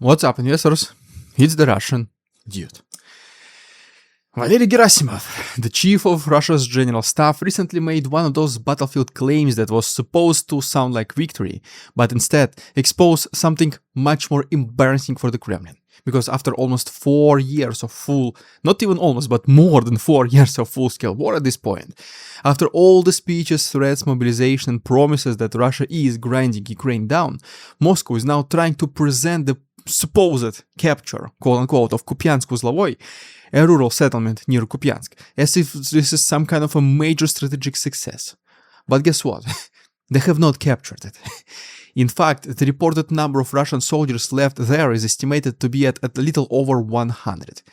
What's up, investors? It's the Russian dude. Valery Gerasimov, the chief of Russia's general staff, recently made one of those battlefield claims that was supposed to sound like victory, but instead exposed something much more embarrassing for the Kremlin. Because after almost 4 years of not even almost, but more than 4 years of full-scale war at this point, after all the speeches, threats, mobilization, and promises that Russia is grinding Ukraine down, Moscow is now trying to present the supposed capture, quote-unquote, of Kupiansk-Vuzlovyi, a rural settlement near Kupiansk, as if this is some kind of a major strategic success. But guess what? They have not captured it. In fact, the reported number of Russian soldiers left there is estimated to be at a little over 100.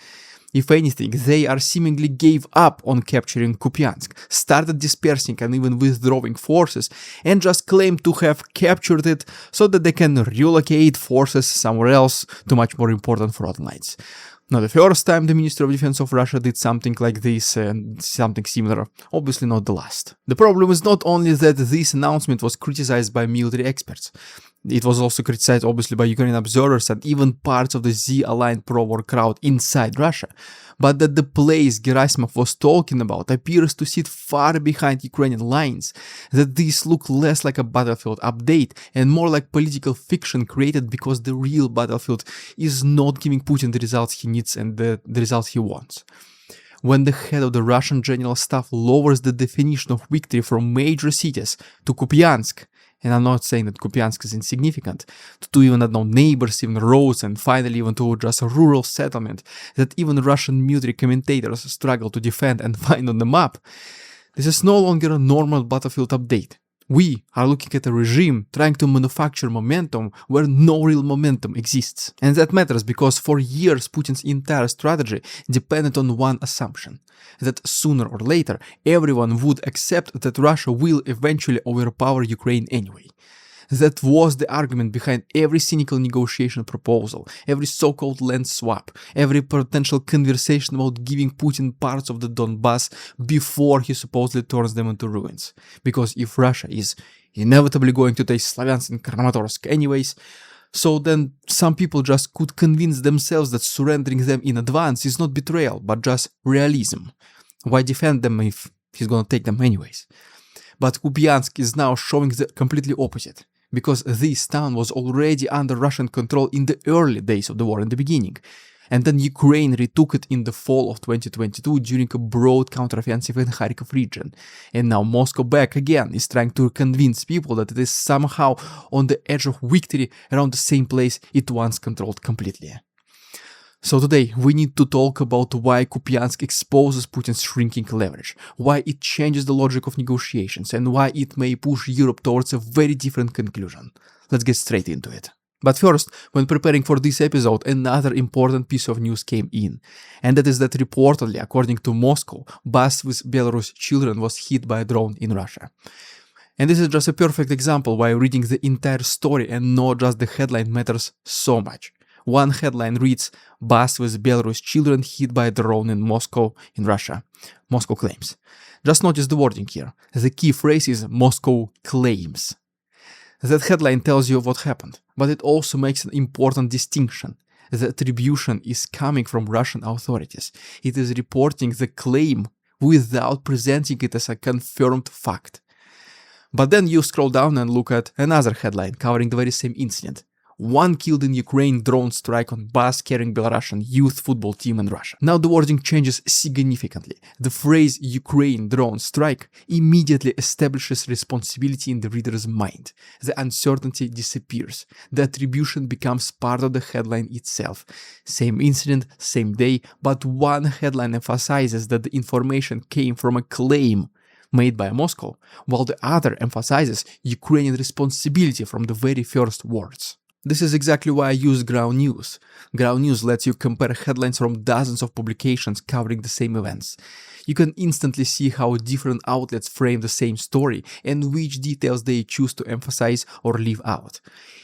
If anything, they are seemingly gave up on capturing Kupiansk, started dispersing and even withdrawing forces, and just claim to have captured it so that they can relocate forces somewhere else to much more important front lines. Not the first time the Ministry of Defense of Russia did something like this and something similar, obviously not the last. The problem is not only that this announcement was criticized by military experts, it was also criticized obviously by Ukrainian observers and even parts of the Z-aligned pro-war crowd inside Russia, but that the place Gerasimov was talking about appears to sit far behind Ukrainian lines, that these look less like a battlefield update and more like political fiction created because the real battlefield is not giving Putin the results he needs and the results he wants. When the head of the Russian general staff lowers the definition of victory from major cities to Kupiansk, and I'm not saying that Kupiansk is insignificant, to even unknown neighbors, even roads, and finally even to just a rural settlement that even Russian military commentators struggle to defend and find on the map, this is no longer a normal battlefield update. We are looking at a regime trying to manufacture momentum where no real momentum exists. And that matters because for years Putin's entire strategy depended on one assumption, that sooner or later everyone would accept that Russia will eventually overpower Ukraine anyway. That was the argument behind every cynical negotiation proposal, every so-called land swap, every potential conversation about giving Putin parts of the Donbas before he supposedly turns them into ruins. Because if Russia is inevitably going to take Sloviansk and Kramatorsk anyways, so then some people just could convince themselves that surrendering them in advance is not betrayal, but just realism. Why defend them if he's gonna take them anyways? But Kupiansk is now showing the completely opposite, because this town was already under Russian control in the early days of the war in the beginning, and then Ukraine retook it in the fall of 2022 during a broad counteroffensive in Kharkiv region, and now Moscow back again is trying to convince people that it is somehow on the edge of victory around the same place it once controlled completely. So today we need to talk about why Kupiansk exposes Putin's shrinking leverage, why it changes the logic of negotiations, and why it may push Europe towards a very different conclusion. Let's get straight into it. But first, when preparing for this episode, another important piece of news came in, and that is that reportedly, according to Moscow, bus with Belarus children was hit by a drone in Russia. And this is just a perfect example why reading the entire story and not just the headline matters so much. One headline reads, "Bus with Belarus children hit by a drone in Moscow, in Russia." Moscow claims. Just notice the wording here. The key phrase is Moscow claims. That headline tells you what happened, but it also makes an important distinction. The attribution is coming from Russian authorities. It is reporting the claim without presenting it as a confirmed fact. But then you scroll down and look at another headline covering the very same incident. One killed in Ukraine drone strike on bus carrying Belarusian youth football team in Russia. Now the wording changes significantly. The phrase Ukraine drone strike immediately establishes responsibility in the reader's mind. The uncertainty disappears. The attribution becomes part of the headline itself. Same incident, same day, but one headline emphasizes that the information came from a claim made by Moscow, while the other emphasizes Ukrainian responsibility from the very first words. This is exactly why I use ground news. Ground news lets you compare headlines from dozens of publications covering the same events. You can instantly see how different outlets frame the same story and which details they choose to emphasize or leave out.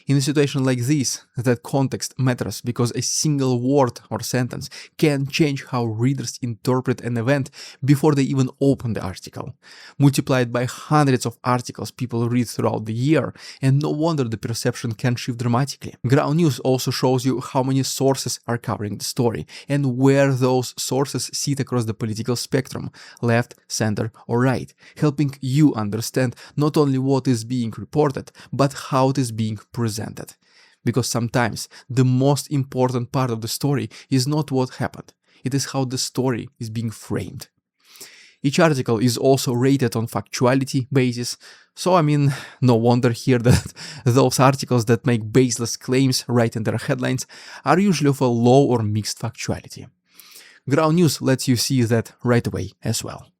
In a situation like this, that context matters because a single word or sentence can change how readers interpret an event before they even open the article. Multiplied by hundreds of articles people read throughout the year, and no wonder the perception can shift dramatically dramatically. Ground news also shows you how many sources are covering the story and where those sources sit across the political spectrum, left, center or right, helping you understand not only what is being reported, but how it is being presented. Because sometimes the most important part of the story is not what happened, it is how the story is being framed. Each article is also rated on factuality basis, so no wonder here that those articles that make baseless claims right in their headlines are usually of a low or mixed factuality. Ground news lets you see that right away as well.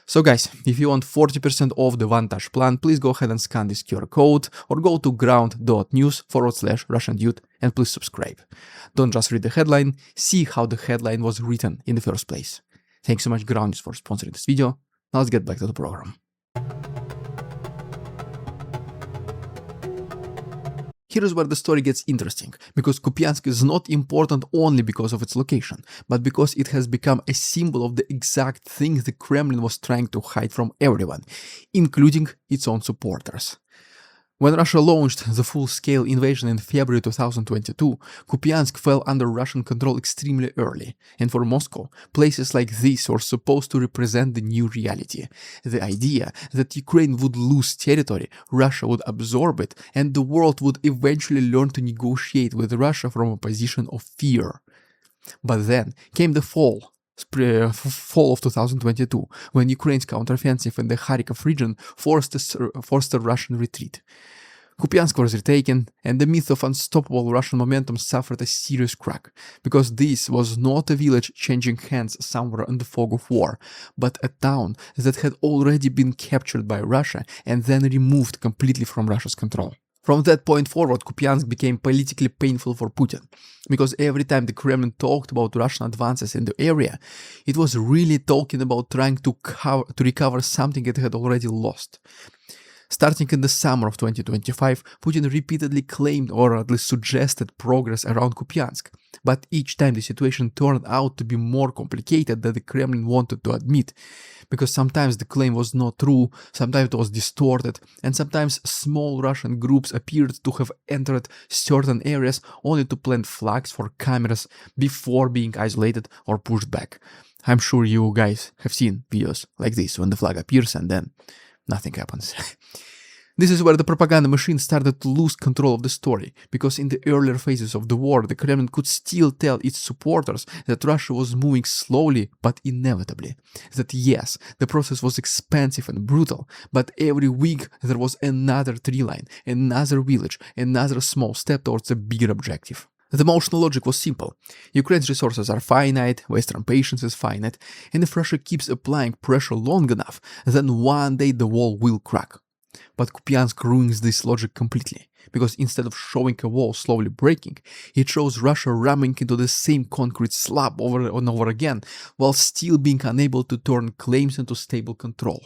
So guys, if you want 40% off the One-Touch plan, please go ahead and scan this QR code or go to ground.news/RussianDude and please subscribe. Don't just read the headline, see how the headline was written in the first place. Thanks so much Ground News for sponsoring this video. Now let's get back to the program. Here's where the story gets interesting, because Kupiansk is not important only because of its location, but because it has become a symbol of the exact thing the Kremlin was trying to hide from everyone, including its own supporters. When Russia launched the full-scale invasion in February 2022, Kupiansk fell under Russian control extremely early, and for Moscow, places like this were supposed to represent the new reality. The idea that Ukraine would lose territory, Russia would absorb it, and the world would eventually learn to negotiate with Russia from a position of fear. But then came the fall of 2022, when Ukraine's counteroffensive in the Kharkiv region forced a Russian retreat. Kupiansk was retaken, and the myth of unstoppable Russian momentum suffered a serious crack, because this was not a village changing hands somewhere in the fog of war, but a town that had already been captured by Russia and then removed completely from Russia's control. From that point forward, Kupiansk became politically painful for Putin, because every time the Kremlin talked about Russian advances in the area, it was really talking about trying to recover something it had already lost. Starting in the summer of 2025, Putin repeatedly claimed or at least suggested progress around Kupiansk, but each time the situation turned out to be more complicated than the Kremlin wanted to admit, because sometimes the claim was not true, sometimes it was distorted, and sometimes small Russian groups appeared to have entered certain areas only to plant flags for cameras before being isolated or pushed back. I'm sure you guys have seen videos like this when the flag appears and then nothing happens. This is where the propaganda machine started to lose control of the story, because in the earlier phases of the war, the Kremlin could still tell its supporters that Russia was moving slowly but inevitably. That yes, the process was expensive and brutal, but every week there was another tree line, another village, another small step towards a bigger objective. The emotional logic was simple. Ukraine's resources are finite, Western patience is finite, and if Russia keeps applying pressure long enough, then one day the wall will crack. But Kupiansk ruins this logic completely, because instead of showing a wall slowly breaking, it shows Russia ramming into the same concrete slab over and over again, while still being unable to turn claims into stable control.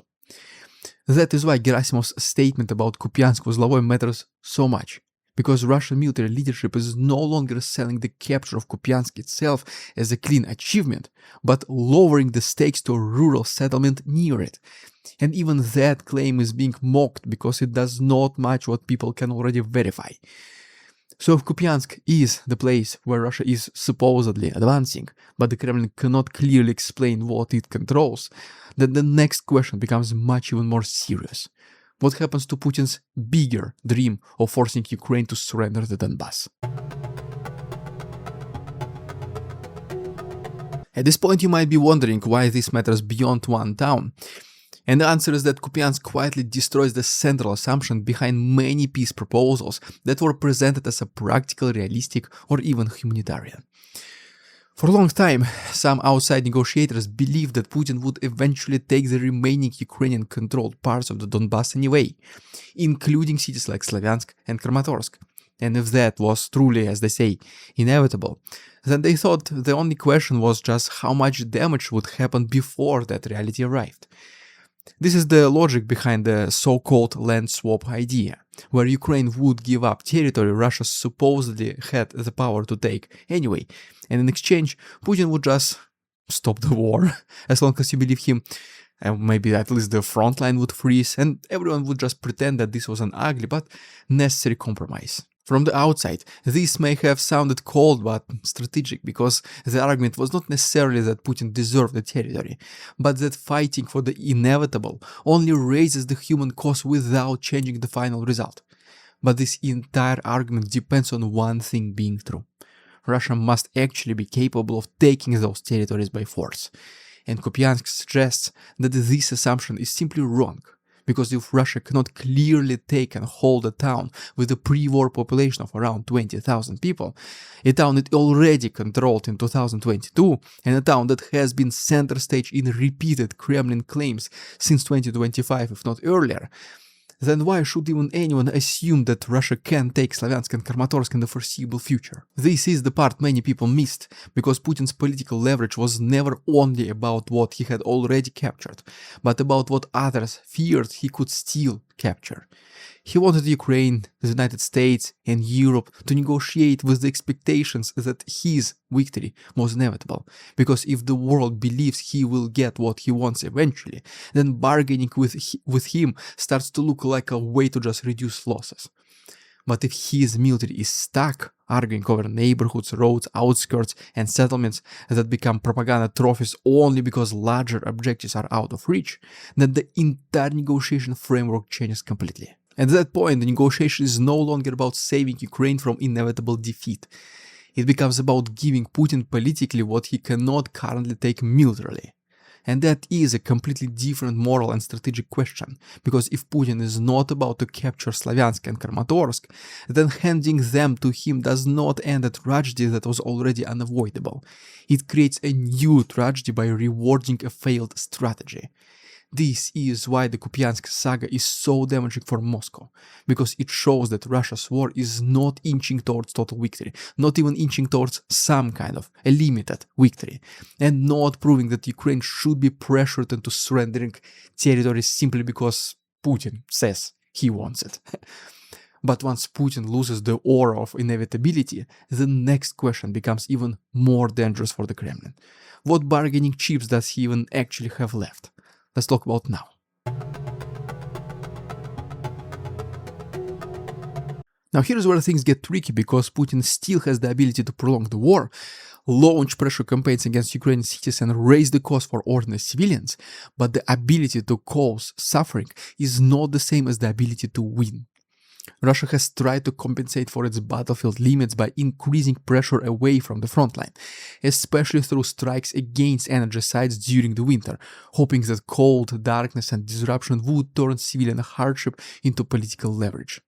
That is why Gerasimov's statement about Kupiansk-Vuzlovyi matters so much, because Russian military leadership is no longer selling the capture of Kupiansk itself as a clean achievement, but lowering the stakes to a rural settlement near it. And even that claim is being mocked because it does not match what people can already verify. So if Kupiansk is the place where Russia is supposedly advancing, but the Kremlin cannot clearly explain what it controls, then the next question becomes much even more serious. What happens to Putin's bigger dream of forcing Ukraine to surrender the Donbas? At this point you might be wondering why this matters beyond one town. And the answer is that Kupiansk quietly destroys the central assumption behind many peace proposals that were presented as a practical, realistic, or even humanitarian. For a long time, some outside negotiators believed that Putin would eventually take the remaining Ukrainian-controlled parts of the Donbas anyway, including cities like Sloviansk and Kramatorsk. And if that was truly, as they say, inevitable, then they thought the only question was just how much damage would happen before that reality arrived. This is the logic behind the so-called land swap idea, where Ukraine would give up territory Russia supposedly had the power to take anyway, and in exchange, Putin would just stop the war, as long as you believe him, and maybe at least the frontline would freeze, and everyone would just pretend that this was an ugly but necessary compromise. From the outside, this may have sounded cold but strategic, because the argument was not necessarily that Putin deserved the territory, but that fighting for the inevitable only raises the human cost without changing the final result. But this entire argument depends on one thing being true. Russia must actually be capable of taking those territories by force. And Kupiansk suggests that this assumption is simply wrong, because if Russia cannot clearly take and hold a town with a pre-war population of around 20,000 people, a town it already controlled in 2022, and a town that has been center stage in repeated Kremlin claims since 2025, if not earlier, then why should even anyone assume that Russia can take Sloviansk and Kramatorsk in the foreseeable future? This is the part many people missed, because Putin's political leverage was never only about what he had already captured, but about what others feared he could still capture. He wanted Ukraine, the United States, and Europe to negotiate with the expectations that his victory was inevitable, because if the world believes he will get what he wants eventually, then bargaining with him starts to look like a way to just reduce losses. But if his military is stuck arguing over neighborhoods, roads, outskirts, and settlements that become propaganda trophies only because larger objectives are out of reach, then the entire negotiation framework changes completely. At that point, the negotiation is no longer about saving Ukraine from inevitable defeat. It becomes about giving Putin politically what he cannot currently take militarily. And that is a completely different moral and strategic question, because if Putin is not about to capture Sloviansk and Kramatorsk, then handing them to him does not end a tragedy that was already unavoidable. It creates a new tragedy by rewarding a failed strategy. This is why the Kupiansk saga is so damaging for Moscow, because it shows that Russia's war is not inching towards total victory, not even inching towards some kind of a limited victory, and not proving that Ukraine should be pressured into surrendering territories simply because Putin says he wants it. But once Putin loses the aura of inevitability, the next question becomes even more dangerous for the Kremlin. What bargaining chips does he even actually have left? Let's talk about now. Now here's where things get tricky, because Putin still has the ability to prolong the war, launch pressure campaigns against Ukrainian cities and raise the cost for ordinary civilians, but the ability to cause suffering is not the same as the ability to win. Russia has tried to compensate for its battlefield limits by increasing pressure away from the frontline, especially through strikes against energy sites during the winter, hoping that cold, darkness and disruption would turn civilian hardship into political leverage.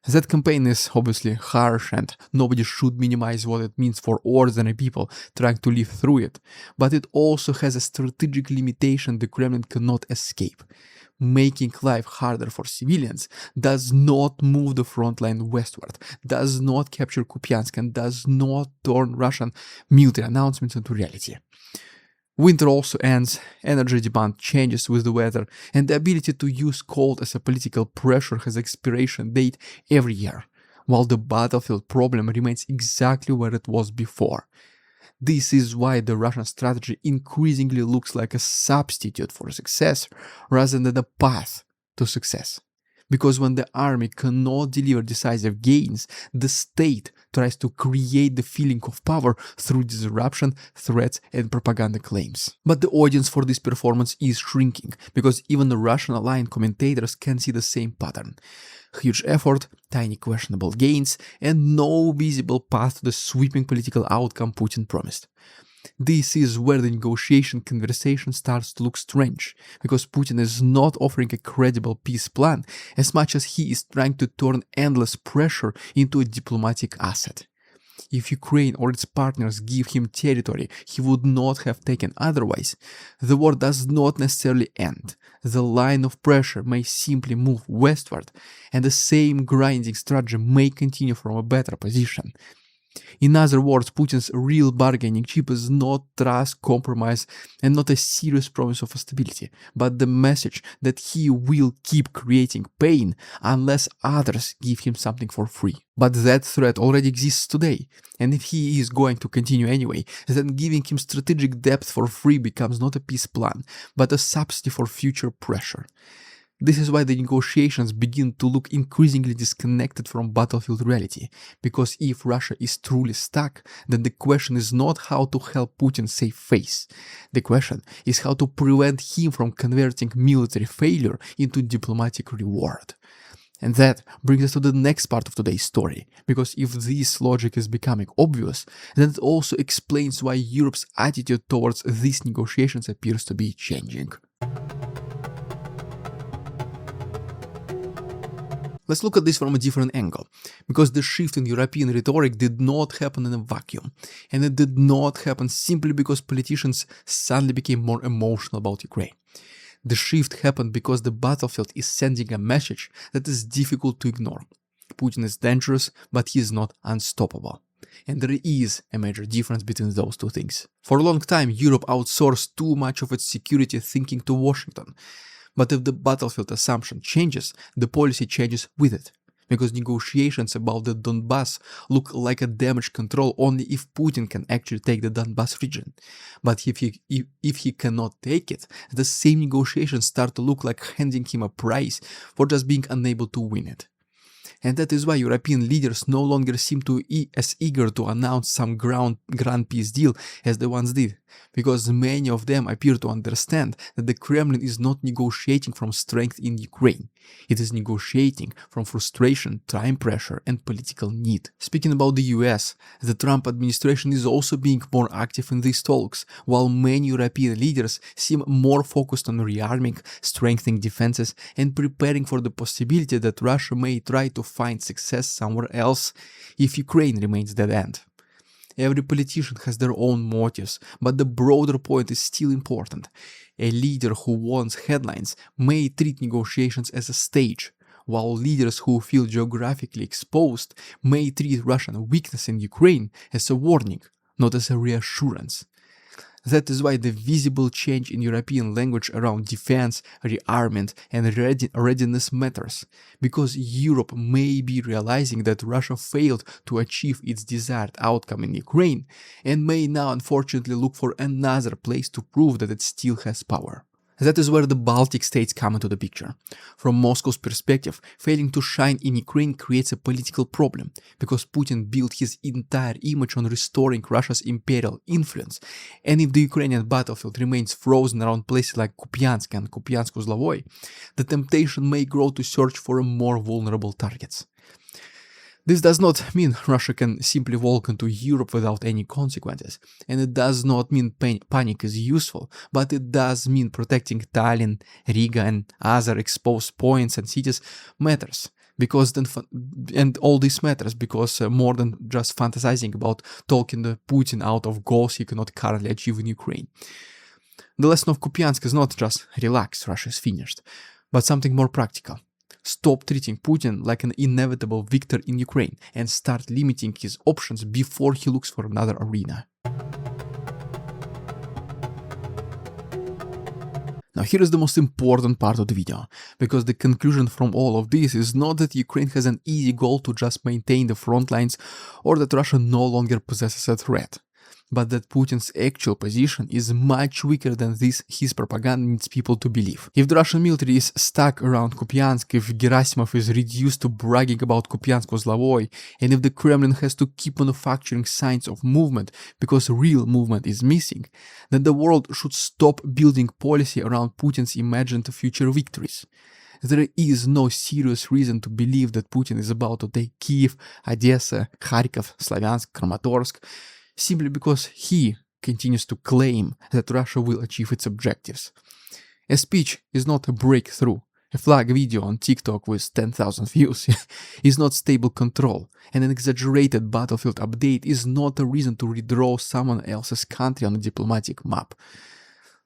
That campaign is obviously harsh, and nobody should minimize what it means for ordinary people trying to live through it, but it also has a strategic limitation the Kremlin cannot escape. Making life harder for civilians does not move the front line westward, does not capture Kupiansk, and does not turn Russian military announcements into reality. Winter also ends, energy demand changes with the weather, and the ability to use cold as a political pressure has expiration date every year, while the battlefield problem remains exactly where it was before. This is why the Russian strategy increasingly looks like a substitute for success rather than a path to success. Because when the army cannot deliver decisive gains, the state tries to create the feeling of power through disruption, threats, and propaganda claims. But the audience for this performance is shrinking, because even the Russian-aligned commentators can see the same pattern. Huge effort, tiny questionable gains, and no visible path to the sweeping political outcome Putin promised. This is where the negotiation conversation starts to look strange, because Putin is not offering a credible peace plan as much as he is trying to turn endless pressure into a diplomatic asset. If Ukraine or its partners give him territory he would not have taken otherwise, the war does not necessarily end. The line of pressure may simply move westward, and the same grinding strategy may continue from a better position. In other words, Putin's real bargaining chip is not trust, compromise, and not a serious promise of stability, but the message that he will keep creating pain unless others give him something for free. But that threat already exists today, and if he is going to continue anyway, then giving him strategic depth for free becomes not a peace plan, but a subsidy for future pressure. This is why the negotiations begin to look increasingly disconnected from battlefield reality, because if Russia is truly stuck, then the question is not how to help Putin save face. The question is how to prevent him from converting military failure into diplomatic reward. And that brings us to the next part of today's story, because if this logic is becoming obvious, then it also explains why Europe's attitude towards these negotiations appears to be changing. Let's look at this from a different angle, because the shift in European rhetoric did not happen in a vacuum, and it did not happen simply because politicians suddenly became more emotional about Ukraine. The shift happened because the battlefield is sending a message that is difficult to ignore. Putin is dangerous, but he is not unstoppable. And there is a major difference between those two things. For a long time, Europe outsourced too much of its security thinking to Washington. But if the battlefield assumption changes, the policy changes with it. Because negotiations about the Donbas look like a damage control only if Putin can actually take the Donbas region. But if he cannot take it, the same negotiations start to look like handing him a prize for just being unable to win it. And that is why European leaders no longer seem to be as eager to announce some grand peace deal as they once did, because many of them appear to understand that the Kremlin is not negotiating from strength in Ukraine. It is negotiating from frustration, time pressure, and political need. Speaking about the US, the Trump administration is also being more active in these talks, while many European leaders seem more focused on rearming, strengthening defenses, and preparing for the possibility that Russia may try to find success somewhere else if Ukraine remains dead end. Every politician has their own motives, but the broader point is still important. A leader who wants headlines may treat negotiations as a stage, while leaders who feel geographically exposed may treat Russian weakness in Ukraine as a warning, not as a reassurance. That is why the visible change in European language around defense, rearmament, and readiness matters, because Europe may be realizing that Russia failed to achieve its desired outcome in Ukraine, and may now unfortunately look for another place to prove that it still has power. That is where the Baltic states come into the picture. From Moscow's perspective, failing to shine in Ukraine creates a political problem, because Putin built his entire image on restoring Russia's imperial influence, and if the Ukrainian battlefield remains frozen around places like Kupiansk and Kupiansk-Vuzlovyi, the temptation may grow to search for more vulnerable targets. This does not mean Russia can simply walk into Europe without any consequences, and it does not mean panic is useful, but it does mean protecting Tallinn, Riga, and other exposed points and cities matters. And all this matters because more than just fantasizing about talking Putin out of goals he cannot currently achieve in Ukraine. The lesson of Kupiansk is not just relax, Russia is finished, but something more practical. Stop treating Putin like an inevitable victor in Ukraine and start limiting his options before he looks for another arena. Now here is the most important part of the video, because the conclusion from all of this is not that Ukraine has an easy goal to just maintain the front lines or that Russia no longer possesses a threat, but that Putin's actual position is much weaker than his propaganda needs people to believe. If the Russian military is stuck around Kupiansk, if Gerasimov is reduced to bragging about Kupiansk-Vuzlovyi, and if the Kremlin has to keep manufacturing signs of movement because real movement is missing, then the world should stop building policy around Putin's imagined future victories. There is no serious reason to believe that Putin is about to take Kiev, Odessa, Kharkiv, Sloviansk, Kramatorsk, simply because he continues to claim that Russia will achieve its objectives. A speech is not a breakthrough. A flag video on TikTok with 10,000 views is not stable control, and an exaggerated battlefield update is not a reason to redraw someone else's country on a diplomatic map.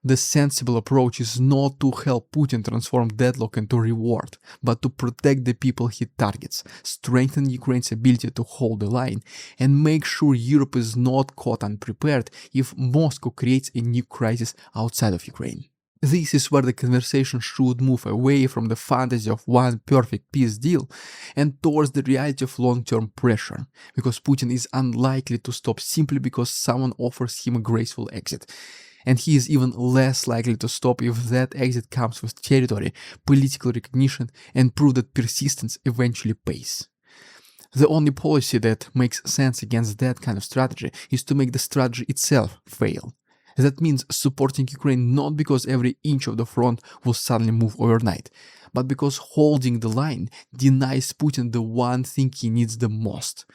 The sensible approach is not to help Putin transform deadlock into reward, but to protect the people he targets, strengthen Ukraine's ability to hold the line, and make sure Europe is not caught unprepared if Moscow creates a new crisis outside of Ukraine. This is where the conversation should move away from the fantasy of one perfect peace deal and towards the reality of long-term pressure, because Putin is unlikely to stop simply because someone offers him a graceful exit. And he is even less likely to stop if that exit comes with territory, political recognition, and proof that persistence eventually pays. The only policy that makes sense against that kind of strategy is to make the strategy itself fail. That means supporting Ukraine not because every inch of the front will suddenly move overnight, but because holding the line denies Putin the one thing he needs the most: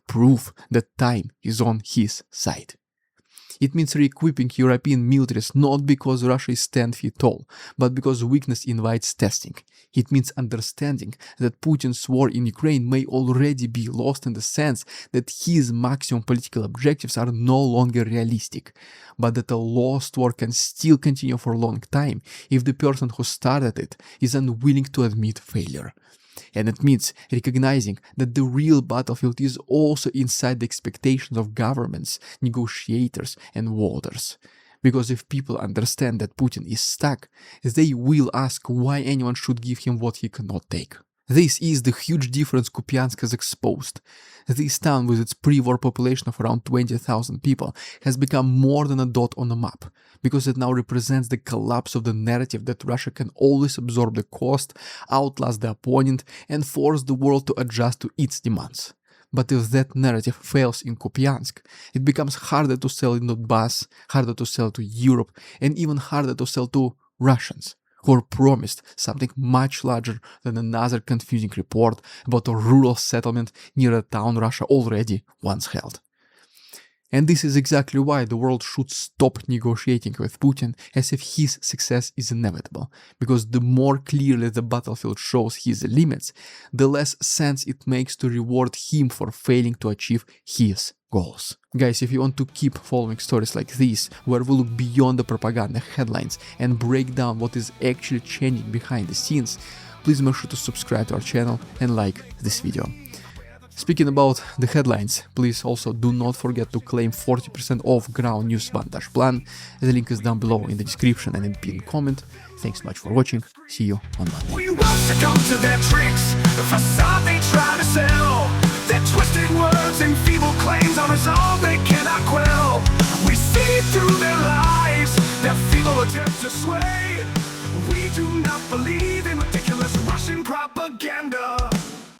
proof that time is on his side. It means re-equipping European militaries not because Russia is 10 feet tall, but because weakness invites testing. It means understanding that Putin's war in Ukraine may already be lost in the sense that his maximum political objectives are no longer realistic, but that a lost war can still continue for a long time if the person who started it is unwilling to admit failure. And it means recognizing that the real battlefield is also inside the expectations of governments, negotiators, and voters. Because if people understand that Putin is stuck, they will ask why anyone should give him what he cannot take. This is the huge difference Kupiansk has exposed. This town, with its pre-war population of around 20,000 people, has become more than a dot on a map, because it now represents the collapse of the narrative that Russia can always absorb the cost, outlast the opponent, and force the world to adjust to its demands. But if that narrative fails in Kupiansk, it becomes harder to sell in Donbas, harder to sell to Europe, and even harder to sell to Russians, who are promised something much larger than another confusing report about a rural settlement near a town Russia already once held. And this is exactly why the world should stop negotiating with Putin as if his success is inevitable, because the more clearly the battlefield shows his limits, the less sense it makes to reward him for failing to achieve his goals. Guys, if you want to keep following stories like these, where we look beyond the propaganda headlines and break down what is actually changing behind the scenes, please make sure to subscribe to our channel and like this video. Speaking about the headlines, please also do not forget to claim 40% off Ground News Vantage plan. The link is down below in the description and in the pinned comment. Thanks so much for watching. See you on Monday. We won't succumb to their tricks, the facade they try to sell. Their twisted words and feeble claims on us all they cannot quell. We see through their lies, their feeble attempts to sway.